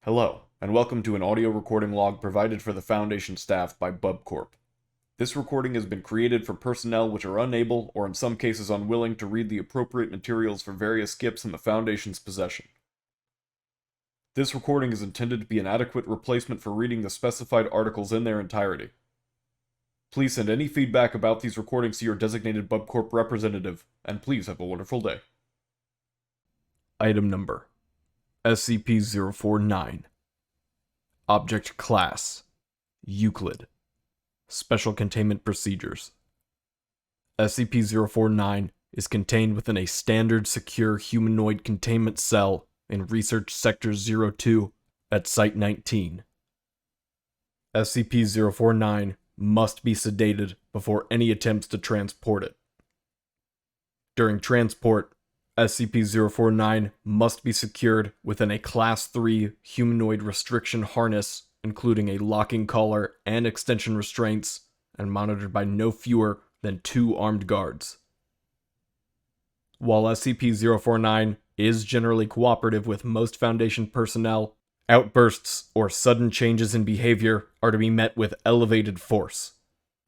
Hello, and welcome to an audio recording log provided for the Foundation staff by BubCorp. This recording has been created for personnel which are unable, or in some cases unwilling, to read the appropriate materials for various skips in the Foundation's possession. This recording is intended to be an adequate replacement for reading the specified articles in their entirety. Please send any feedback about these recordings to your designated BubCorp representative, and please have a wonderful day. Item Number SCP-049. Object Class Euclid. Special Containment Procedures. SCP-049 is contained within a standard secure humanoid containment cell in Research Sector 02 at Site-19. SCP-049 must be sedated before any attempts to transport it. During transport, SCP-049 must be secured within a Class 3 humanoid restriction harness, including a locking collar and extension restraints, and monitored by no fewer than 2 armed guards. While SCP-049 is generally cooperative with most Foundation personnel, outbursts or sudden changes in behavior are to be met with elevated force.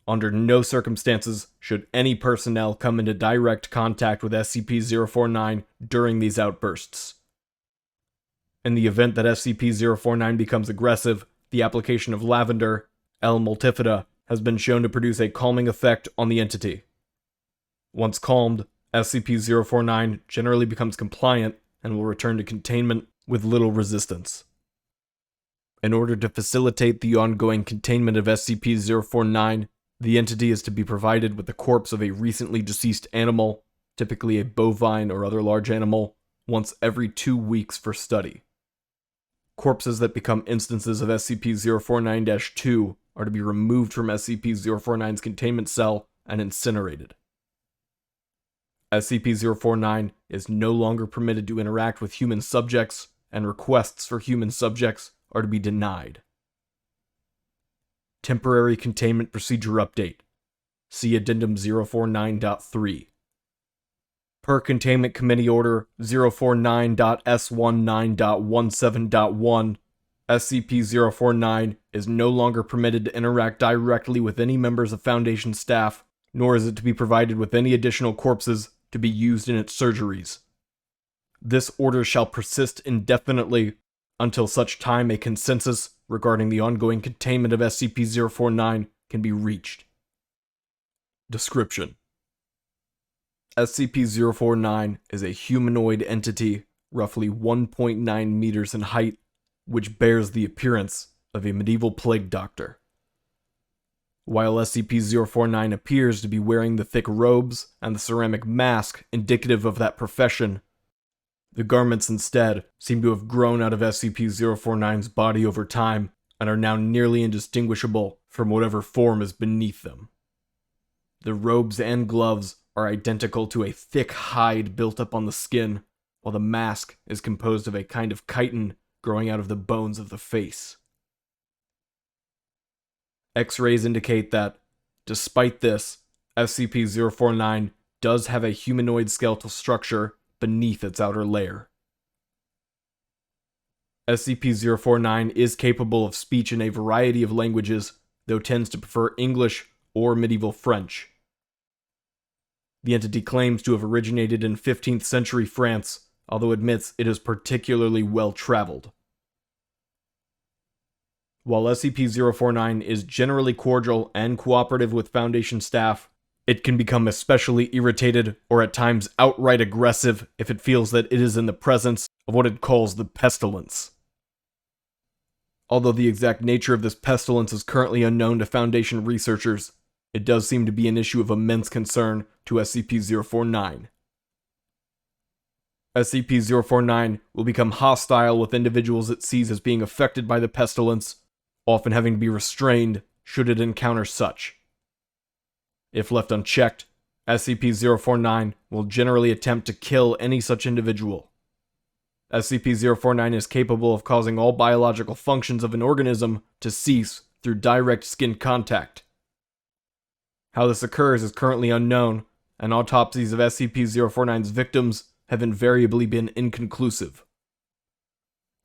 Under no circumstances should any personnel come into direct contact with SCP-049 during these outbursts. In the event that SCP-049 becomes aggressive, the application of lavender, L. multifida, has been shown to produce a calming effect on the entity. Once calmed, SCP-049 generally becomes compliant and will return to containment with little resistance. In order to facilitate the ongoing containment of SCP-049, the entity is to be provided with the corpse of a recently deceased animal, typically a bovine or other large animal, once every 2 weeks for study. Corpses that become instances of SCP-049-2 are to be removed from SCP-049's containment cell and incinerated. SCP-049 is no longer permitted to interact with human subjects, and requests for human subjects are to be denied. Temporary Containment Procedure Update. See Addendum 049.3. Per Containment Committee Order 049.S19.17.1, SCP-049 is no longer permitted to interact directly with any members of Foundation staff, nor is it to be provided with any additional corpses to be used in its surgeries. This order shall persist indefinitely until such time a consensus regarding the ongoing containment of SCP-049 can be reached. Description: SCP-049 is a humanoid entity roughly 1.9 meters in height, which bears the appearance of a medieval plague doctor. While SCP-049 appears to be wearing the thick robes and the ceramic mask indicative of that profession, the garments instead seem to have grown out of SCP-049's body over time and are now nearly indistinguishable from whatever form is beneath them. The robes and gloves are identical to a thick hide built up on the skin, while the mask is composed of a kind of chitin growing out of the bones of the face. X-rays indicate that, despite this, SCP-049 does have a humanoid skeletal structure beneath its outer layer. SCP-049 is capable of speech in a variety of languages, though tends to prefer English or medieval French. The entity claims to have originated in 15th century France, although admits it is particularly well traveled. While SCP-049 is generally cordial and cooperative with Foundation staff, it can become especially irritated or at times outright aggressive if it feels that it is in the presence of what it calls the pestilence. Although the exact nature of this pestilence is currently unknown to Foundation researchers, it does seem to be an issue of immense concern to SCP-049. SCP-049 will become hostile with individuals it sees as being affected by the pestilence, often having to be restrained should it encounter such. If left unchecked, SCP-049 will generally attempt to kill any such individual. SCP-049 is capable of causing all biological functions of an organism to cease through direct skin contact. How this occurs is currently unknown, and autopsies of SCP-049's victims have invariably been inconclusive.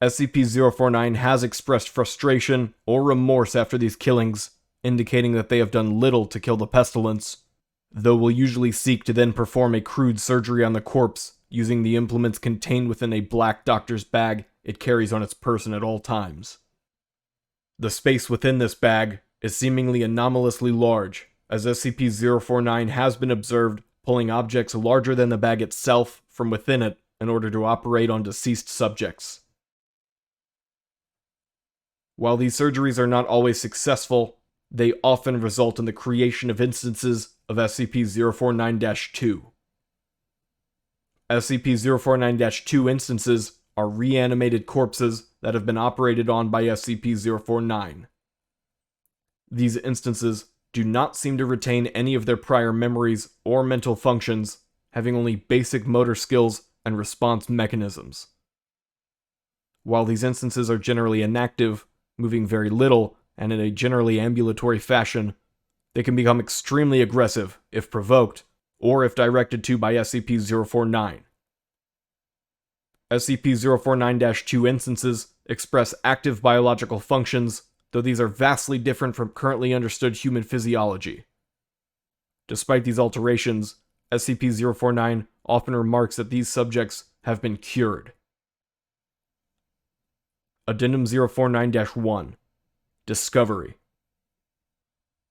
SCP-049 has expressed frustration or remorse after these killings, indicating that they have done little to kill the pestilence, though will usually seek to then perform a crude surgery on the corpse using the implements contained within a black doctor's bag it carries on its person at all times. The space within this bag is seemingly anomalously large, as SCP-049 has been observed pulling objects larger than the bag itself from within it in order to operate on deceased subjects. While these surgeries are not always successful, they often result in the creation of instances of SCP-049-2. SCP-049-2 instances are reanimated corpses that have been operated on by SCP-049. These instances do not seem to retain any of their prior memories or mental functions, having only basic motor skills and response mechanisms. While these instances are generally inactive, moving very little, and in a generally ambulatory fashion, they can become extremely aggressive if provoked, or if directed to by SCP-049. SCP-049-2 instances express active biological functions, though these are vastly different from currently understood human physiology. Despite these alterations, SCP-049 often remarks that these subjects have been cured. Addendum 049-1 Discovery.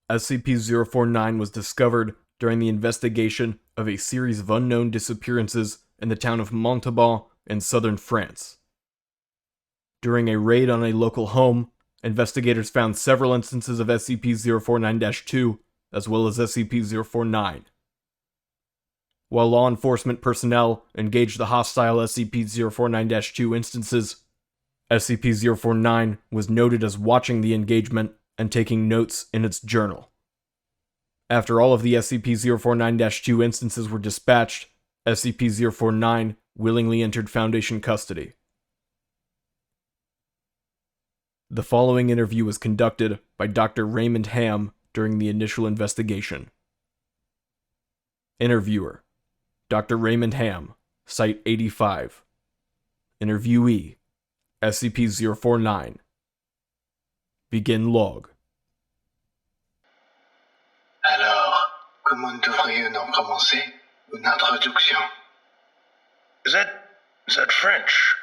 SCP-049 was discovered during the investigation of a series of unknown disappearances in the town of Montauban in southern France. During a raid on a local home, investigators found several instances of SCP-049-2, as well as SCP-049. While law enforcement personnel engaged the hostile SCP-049-2 instances, SCP-049 was noted as watching the engagement and taking notes in its journal. After all of the SCP-049-2 instances were dispatched, SCP-049 willingly entered Foundation custody. The following interview was conducted by Dr. Raymond Ham during the initial investigation. Interviewer: Dr. Raymond Ham, Site 85. Interviewee: SCP-049. Begin log. Alors, comment devrions-nous commencer une introduction? Is that French?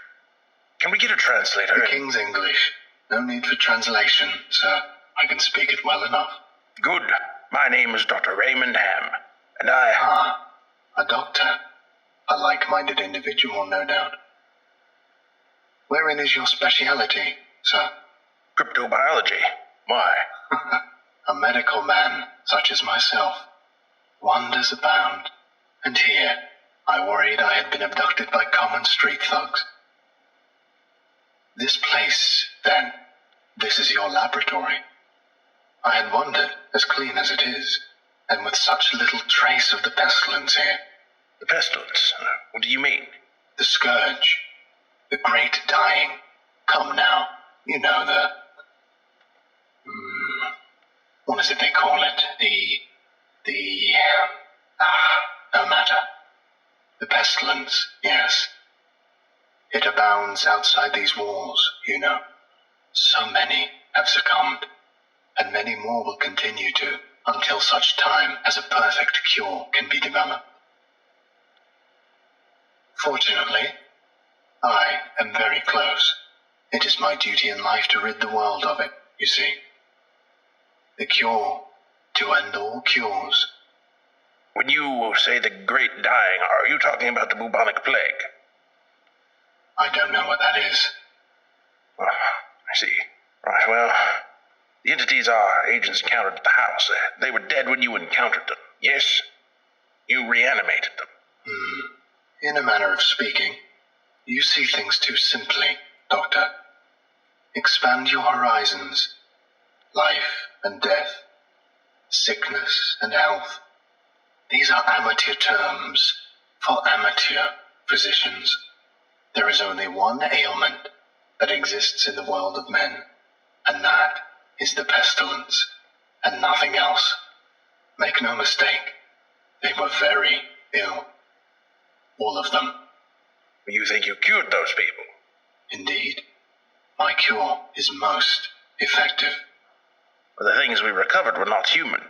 Can we get a translator? The King's English. No need for translation, sir. I can speak it well enough. Good. My name is Dr. Raymond Ham, and A doctor. A like-minded individual, no doubt. Wherein is your speciality, sir? Cryptobiology. Why? A medical man, such as myself. Wonders abound. And here, I worried I had been abducted by common street thugs. This place, then, this is your laboratory. I had wondered, as clean as it is, and with such little trace of the pestilence here. The pestilence? What do you mean? The scourge. The great dying. Come now, you know what is it they call it? No matter. The pestilence, yes. It abounds outside these walls, you know. So many have succumbed, and many more will continue to, until such time as a perfect cure can be developed. Fortunately, I am very close. It is my duty in life to rid the world of it, you see. The cure to end all cures. When you say the great dying, are you talking about the bubonic plague? I don't know what that is. I see. Right, well, the entities our agents encountered at the house, they were dead when you encountered them, yes? You reanimated them. In a manner of speaking, you see things too simply, Doctor. Expand your horizons. Life and death, sickness and health. These are amateur terms for amateur physicians. There is only one ailment that exists in the world of men, and that is the pestilence, and nothing else. Make no mistake, they were very ill. All of them. You think you cured those people? Indeed. my cure is most effective. But the things we recovered were not human.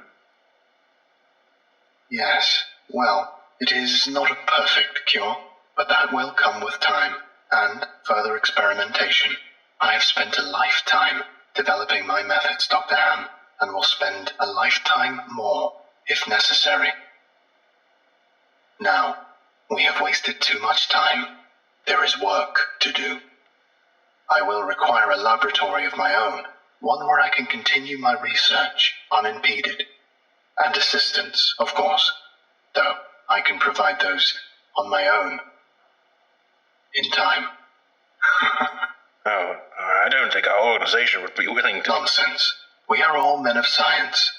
Yes, well, it is not a perfect cure, but that will come with time and further experimentation. I have spent a lifetime developing my methods, Dr. Ham, and will spend a lifetime more if necessary. Now, we have wasted too much time. There is work to do. I will require a laboratory of my own, one where I can continue my research unimpeded. And assistance, of course, though I can provide those on my own. In time. Oh, I don't think our organization would be willing to... Nonsense. We are all men of science.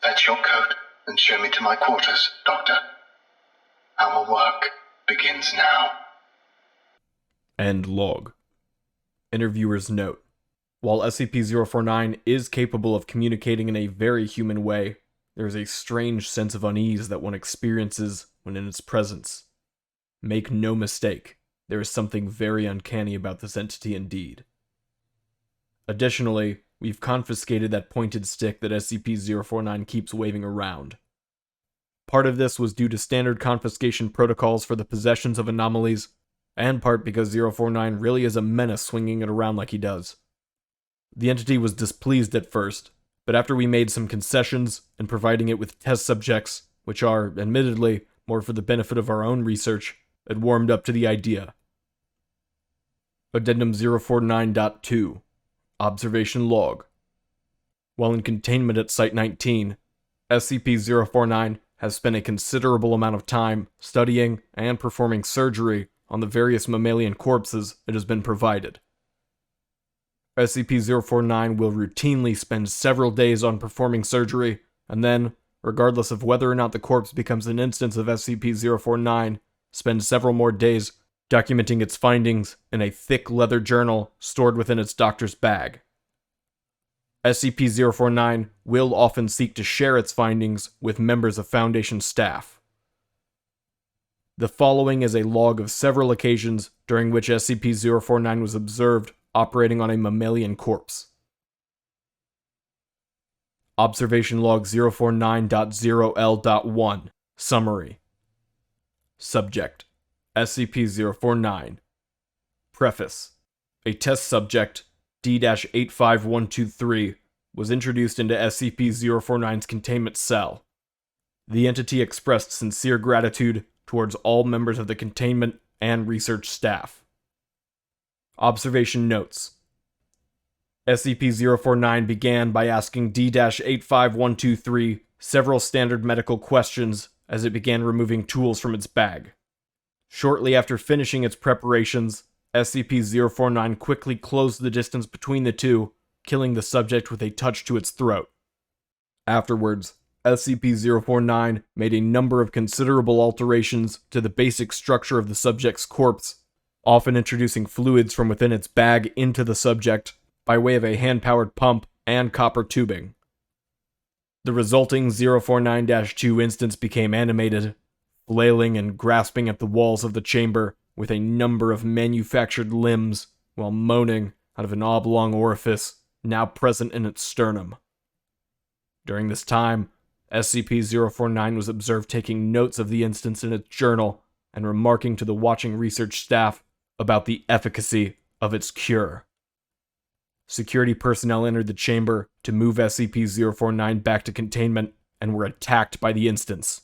Fetch your coat and show me to my quarters, Doctor. Our work begins now. End log. Interviewer's note. While SCP-049 is capable of communicating in a very human way, there is a strange sense of unease that one experiences when in its presence. Make no mistake, there is something very uncanny about this entity indeed. Additionally, we've confiscated that pointed stick that SCP-049 keeps waving around. Part of this was due to standard confiscation protocols for the possessions of anomalies, and part because 049 really is a menace swinging it around like he does. The entity was displeased at first, but after we made some concessions and providing it with test subjects, which are, admittedly, more for the benefit of our own research, it warmed up to the idea. Addendum 049.2 Observation Log. While in containment at Site-19, SCP-049 has spent a considerable amount of time studying and performing surgery on the various mammalian corpses it has been provided. SCP-049 will routinely spend several days on performing surgery, and then, regardless of whether or not the corpse becomes an instance of SCP-049, spend several more days documenting its findings in a thick leather journal stored within its doctor's bag. SCP-049 will often seek to share its findings with members of Foundation staff. The following is a log of several occasions during which SCP-049 was observed operating on a mammalian corpse. Observation Log 049.0L.1 Summary. Subject: SCP-049. Preface: a test subject, D-85123, was introduced into SCP-049's containment cell. The entity expressed sincere gratitude towards all members of the containment and research staff. Observation notes: SCP-049 began by asking D-85123 several standard medical questions as it began removing tools from its bag. Shortly after finishing its preparations, SCP-049 quickly closed the distance between the two, killing the subject with a touch to its throat. Afterwards, SCP-049 made a number of considerable alterations to the basic structure of the subject's corpse, often introducing fluids from within its bag into the subject by way of a hand-powered pump and copper tubing. The resulting 049-2 instance became animated, flailing and grasping at the walls of the chamber with a number of manufactured limbs while moaning out of an oblong orifice now present in its sternum. During this time, SCP-049 was observed taking notes of the instance in its journal and remarking to the watching research staff about the efficacy of its cure. Security personnel entered the chamber to move SCP-049 back to containment and were attacked by the instance.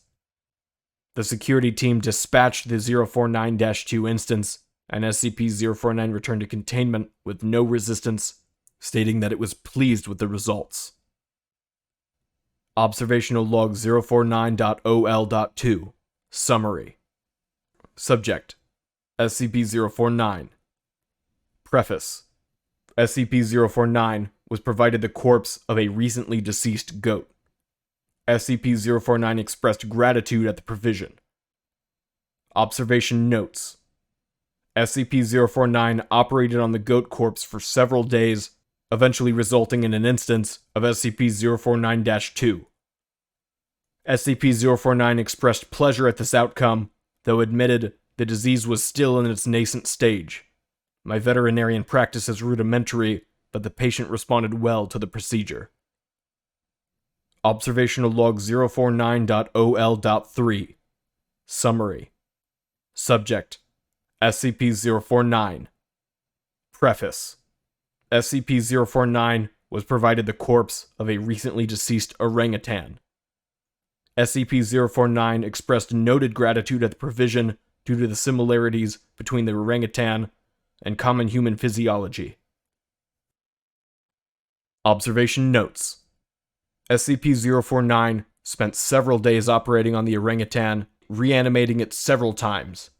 The security team dispatched the 049-2 instance, and SCP-049 returned to containment with no resistance, stating that it was pleased with the results. Observational Log 049.OL.2 Summary. Subject: SCP-049. Preface: SCP-049 was provided the corpse of a recently deceased goat. SCP-049 expressed gratitude at the provision. Observation notes: SCP-049 operated on the goat corpse for several days, eventually resulting in an instance of SCP-049-2. SCP-049 expressed pleasure at this outcome, though admitted the disease was still in its nascent stage. My veterinarian practice is rudimentary, but the patient responded well to the procedure. Observational Log 049.OL.3 Summary. Subject: SCP-049. Preface: SCP-049 was provided the corpse of a recently deceased orangutan. SCP-049 expressed noted gratitude at the provision due to the similarities between the orangutan and common human physiology. Observation Notes: SCP-049 spent several days operating on the orangutan, reanimating it several times.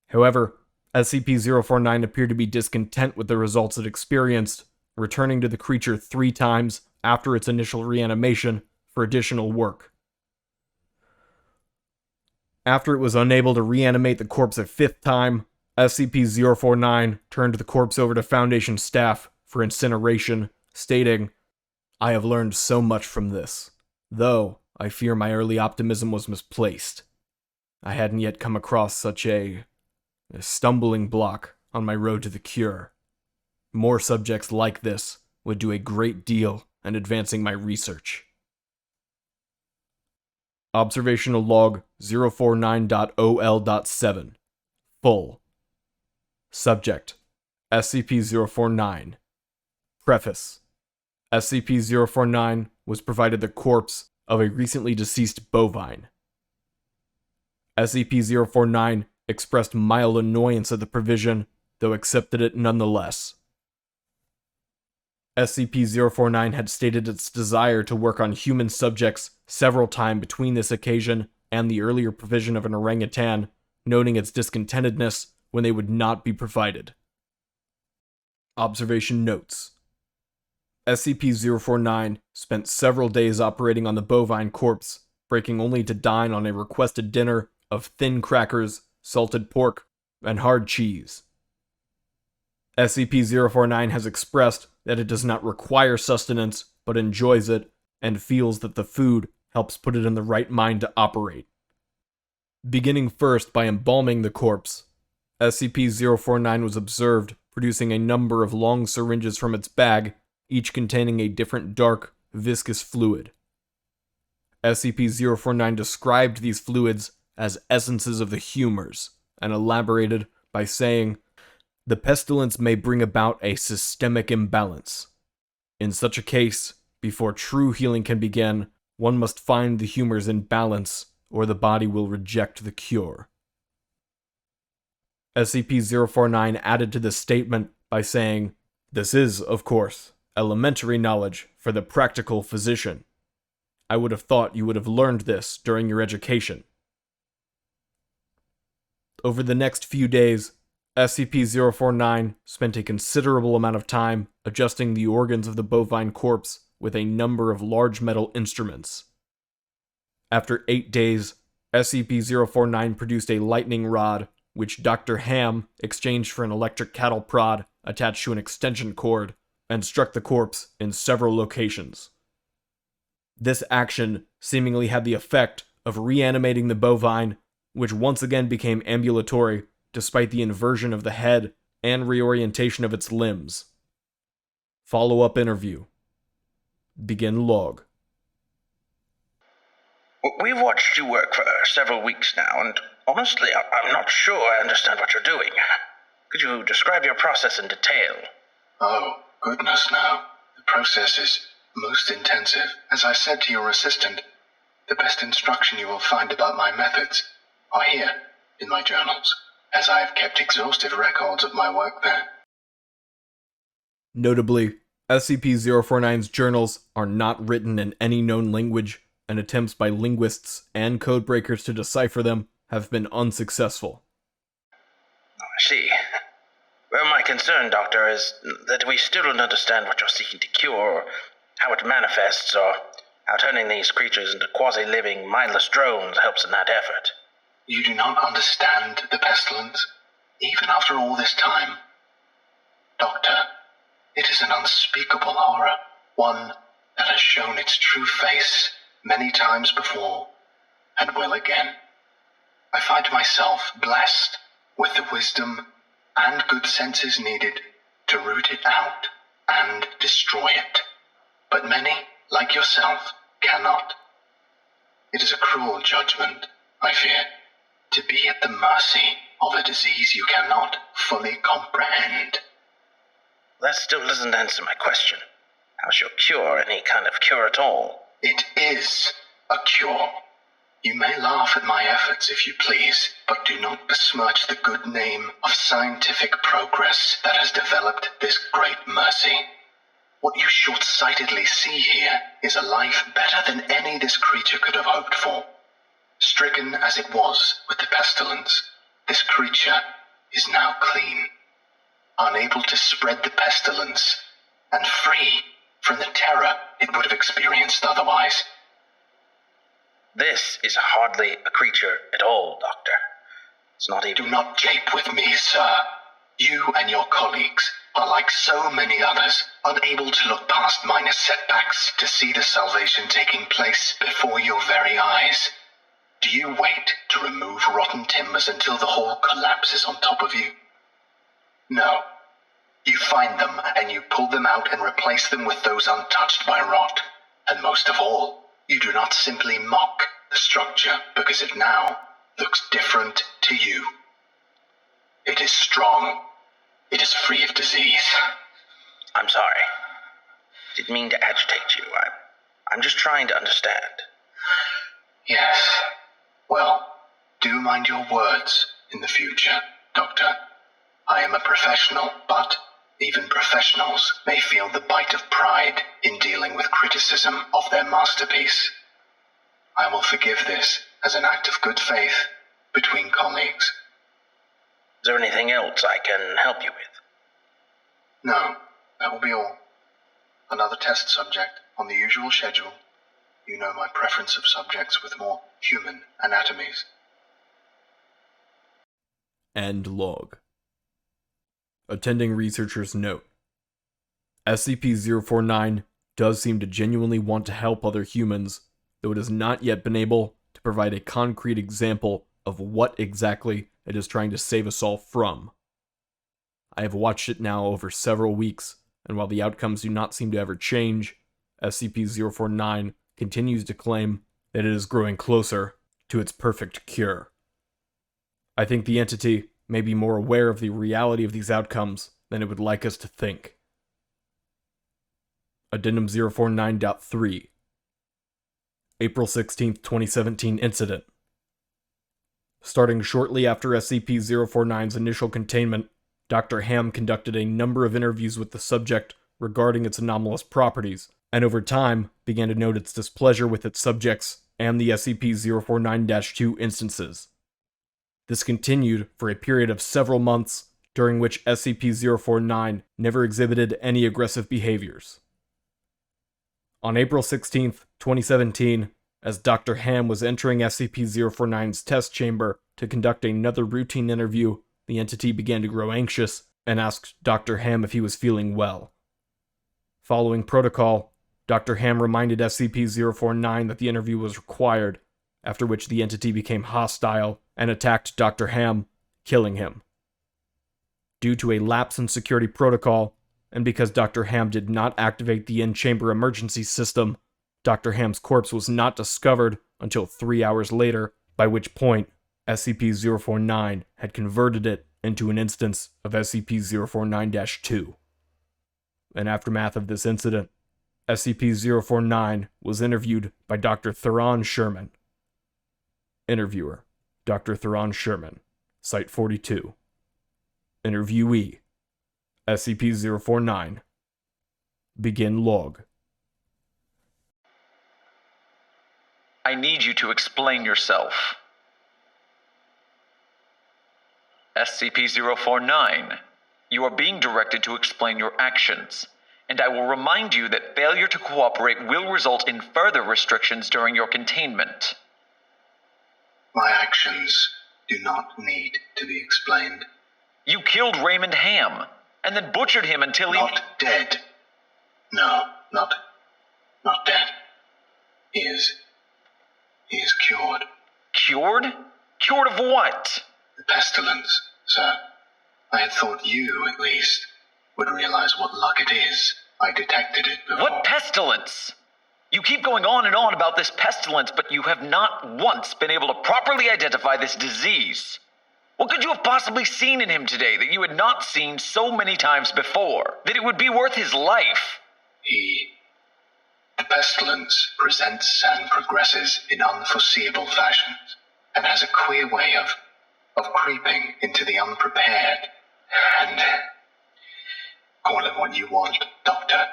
However, SCP-049 appeared to be discontent with the results it experienced, returning to the creature 3 times after its initial reanimation for additional work. After it was unable to reanimate the corpse a 5th time, SCP-049 turned the corpse over to Foundation staff for incineration, stating, "I have learned so much from this, though I fear my early optimism was misplaced. I hadn't yet come across such a stumbling block on my road to the cure. More subjects like this would do a great deal in advancing my research." Observational Log 049.OL.7 Full. Subject: SCP-049. Preface: SCP-049 was provided the corpse of a recently deceased bovine. SCP-049 expressed mild annoyance at the provision, though accepted it nonetheless. SCP-049 had stated its desire to work on human subjects several times between this occasion and the earlier provision of an orangutan, noting its discontentedness when they would not be provided. Observation Notes: SCP-049 spent several days operating on the bovine corpse, breaking only to dine on a requested dinner of thin crackers, salted pork, and hard cheese. SCP-049 has expressed that it does not require sustenance, but enjoys it, and feels that the food helps put it in the right mind to operate. Beginning first by embalming the corpse, SCP-049 was observed producing a number of long syringes from its bag, each containing a different dark, viscous fluid. SCP-049 described these fluids as essences of the humors, and elaborated by saying, "The pestilence may bring about a systemic imbalance. In such a case, before true healing can begin, one must find the humors in balance, or the body will reject the cure." SCP-049 added to this statement by saying, "This is, of course, elementary knowledge for the practical physician. I would have thought you would have learned this during your education." Over the next few days, SCP-049 spent a considerable amount of time adjusting the organs of the bovine corpse with a number of large metal instruments. After 8 days, SCP-049 produced a lightning rod, which Dr. Ham exchanged for an electric cattle prod attached to an extension cord, and struck the corpse in several locations. This action seemingly had the effect of reanimating the bovine, which once again became ambulatory despite the inversion of the head and reorientation of its limbs. Follow-up interview. Begin log. We've watched you work for several weeks now, and honestly, I'm not sure I understand what you're doing. Could you describe your process in detail? Oh, goodness, no. The process is most intensive. As I said to your assistant, the best instruction you will find about my methods are here in my journals, as I have kept exhaustive records of my work there. Notably, SCP-049's journals are not written in any known language, and attempts by linguists and codebreakers to decipher them have been unsuccessful. I see. Well, my concern, Doctor, is that we still don't understand what you're seeking to cure, or how it manifests, or how turning these creatures into quasi-living, mindless drones helps in that effort. You do not understand the pestilence, even after all this time. Doctor, it is an unspeakable horror, one that has shown its true face many times before, and will again. I find myself blessed with the wisdom, and good sense is needed to root it out and destroy it. But many, like yourself, cannot. It is a cruel judgment, I fear, to be at the mercy of a disease you cannot fully comprehend. That still doesn't answer my question. How's your cure any kind of cure at all? It is a cure. You may laugh at my efforts if you please, but do not besmirch the good name of scientific progress that has developed this great mercy. What you short-sightedly see here is a life better than any this creature could have hoped for. Stricken as it was with the pestilence, this creature is now clean, unable to spread the pestilence, and free from the terror it would have experienced otherwise. This is hardly a creature at all, Doctor. It's not even... Do not jape with me, sir. You and your colleagues are like so many others, unable to look past minor setbacks to see the salvation taking place before your very eyes. Do you wait to remove rotten timbers until the whole collapses on top of you? No. You find them and you pull them out and replace them with those untouched by rot. And most of all, you do not simply mock the structure because it now looks different to you. It is strong. It is free of disease. I'm sorry. Didn't mean to agitate you. I'm just trying to understand. Yes. Well, do mind your words in the future, Doctor. I am a professional, but even professionals may feel the bite of pride in dealing with criticism of their masterpiece. I will forgive this as an act of good faith between colleagues. Is there anything else I can help you with? No, that will be all. Another test subject on the usual schedule. You know my preference of subjects with more human anatomies. End log. Attending researchers note: SCP-049 does seem to genuinely want to help other humans, though it has not yet been able to provide a concrete example of what exactly it is trying to save us all from. I have watched it now over several weeks, and while the outcomes do not seem to ever change, SCP-049 continues to claim that it is growing closer to its perfect cure. I think the entity may be more aware of the reality of these outcomes than it would like us to think. Addendum 049.3 April 16, 2017 Incident. Starting shortly after SCP-049's initial containment, Dr. Ham conducted a number of interviews with the subject regarding its anomalous properties, and over time began to note its displeasure with its subjects and the SCP-049-2 instances. This continued for a period of several months, during which SCP-049 never exhibited any aggressive behaviors. On April 16, 2017, as Dr. Ham was entering SCP-049's test chamber to conduct another routine interview, the entity began to grow anxious and asked Dr. Ham if he was feeling well. Following protocol, Dr. Ham reminded SCP-049 that the interview was required, after which the entity became hostile and attacked Dr. Ham, killing him. Due to a lapse in security protocol, and because Dr. Ham did not activate the in-chamber emergency system, Dr. Ham's corpse was not discovered until 3 hours later, by which point SCP-049 had converted it into an instance of SCP-049-2. In aftermath of this incident, SCP-049 was interviewed by Dr. Theron Sherman. Interviewer: Dr. Theron Sherman, Site 42. Interviewee: SCP-049. Begin log. I need you to explain yourself. SCP-049, you are being directed to explain your actions, and I will remind you that failure to cooperate will result in further restrictions during your containment. My actions do not need to be explained. You killed Raymond Ham, and then butchered him until he... Not dead. No, not dead. He is cured. Cured? Cured of what? The pestilence, sir. I had thought you, at least, would realize what luck it is I detected it before. What pestilence? You keep going on and on about this pestilence, but you have not once been able to properly identify this disease. What could you have possibly seen in him today that you had not seen so many times before, that it would be worth his life? The pestilence presents and progresses in unforeseeable fashions, and has a queer way of creeping into the unprepared. And call it what you want, Doctor.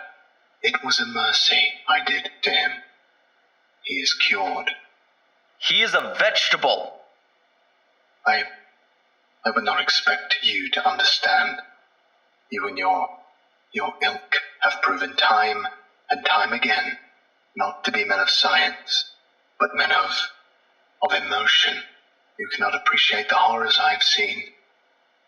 It was a mercy I did to him. He is cured. He is a vegetable. I would not expect you to understand. You and your ilk have proven time and time again not to be men of science, but men of emotion. You cannot appreciate the horrors I have seen.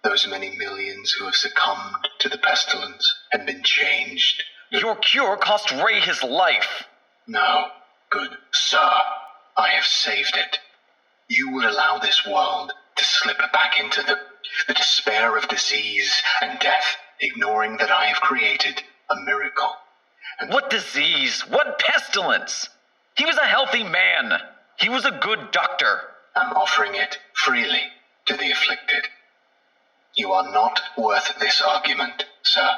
Those many millions who have succumbed to the pestilence and been changed. Your cure cost Ray his life. No, good sir, I have saved it. You would allow this world to slip back into the despair of disease and death, ignoring that I have created a miracle. And what disease? What pestilence? He was a healthy man. He was a good doctor. I'm offering it freely to the afflicted. You are not worth this argument, sir.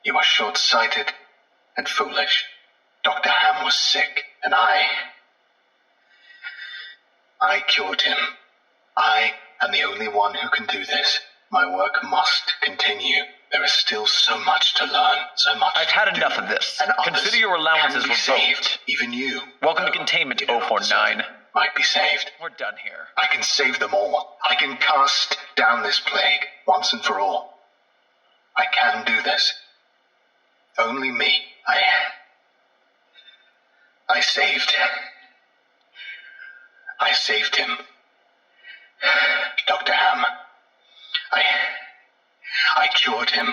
You are short-sighted and foolish. Dr. Ham was sick, and I cured him. I am the only one who can do this. My work must continue. There is still so much to learn, so much. I've had enough of this. And consider your allowances revoked. Saved, even you. Welcome to Containment, 049. Might be saved. We're done here. I can save them all. I can cast down this plague once and for all. I can do this. Only me. I saved him. Dr. Ham. I cured him.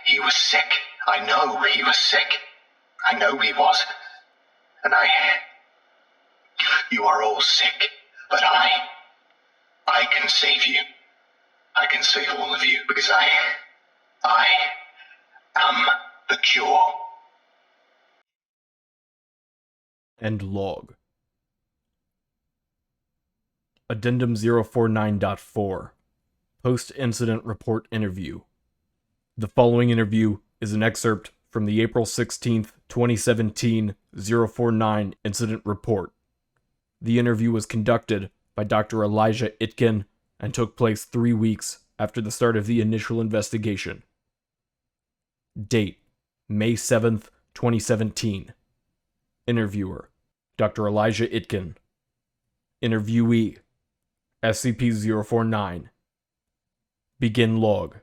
He was sick. I know he was sick. I know he was. And you are all sick, but I can save you. I can save all of you, because I am the cure. End log. Addendum 049.4 Post-Incident Report Interview. The following interview is an excerpt from the April 16th, 2017 049 Incident Report. The interview was conducted by Dr. Elijah Itkin and took place 3 weeks after the start of the initial investigation. Date: May 7th, 2017. Interviewer: Dr. Elijah Itkin. Interviewee: SCP-049. Begin log.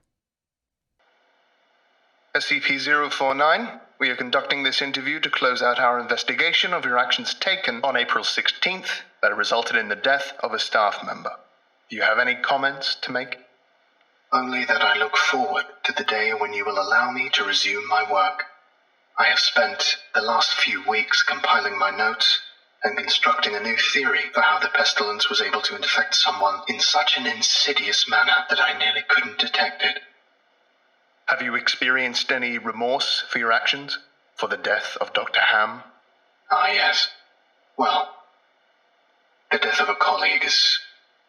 SCP-049, we are conducting this interview to close out our investigation of your actions taken on April 16th that resulted in the death of a staff member. Do you have any comments to make? Only that I look forward to the day when you will allow me to resume my work. I have spent the last few weeks compiling my notes and constructing a new theory for how the pestilence was able to infect someone in such an insidious manner that I nearly couldn't detect it. Have you experienced any remorse for your actions? For the death of Dr. Ham? Ah, yes. Well, the death of a colleague is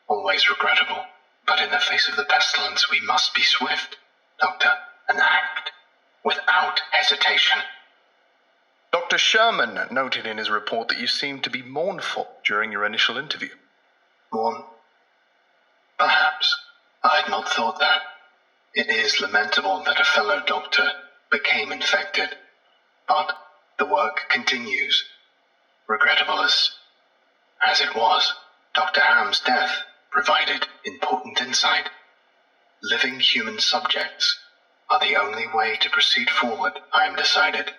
always regrettable. But in the face of the pestilence, we must be swift, Doctor, and act without hesitation. Dr. Sherman noted in his report that you seemed to be mournful during your initial interview. Mourn? Perhaps. I had not thought that. It is lamentable that a fellow doctor became infected, but the work continues. Regrettable as it was, Dr. Ham's death provided important insight. Living human subjects are the only way to proceed forward, I am decided.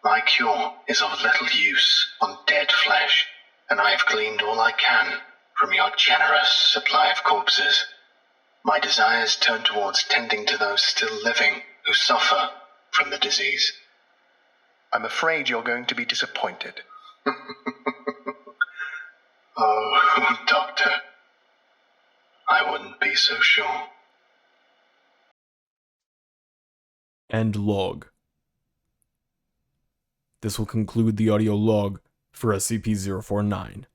My cure is of little use on dead flesh, and I have gleaned all I can from your generous supply of corpses. My desires turn towards tending to those still living who suffer from the disease. I'm afraid you're going to be disappointed. Oh, Doctor, I wouldn't be so sure. End log. This will conclude the audio log for SCP-049.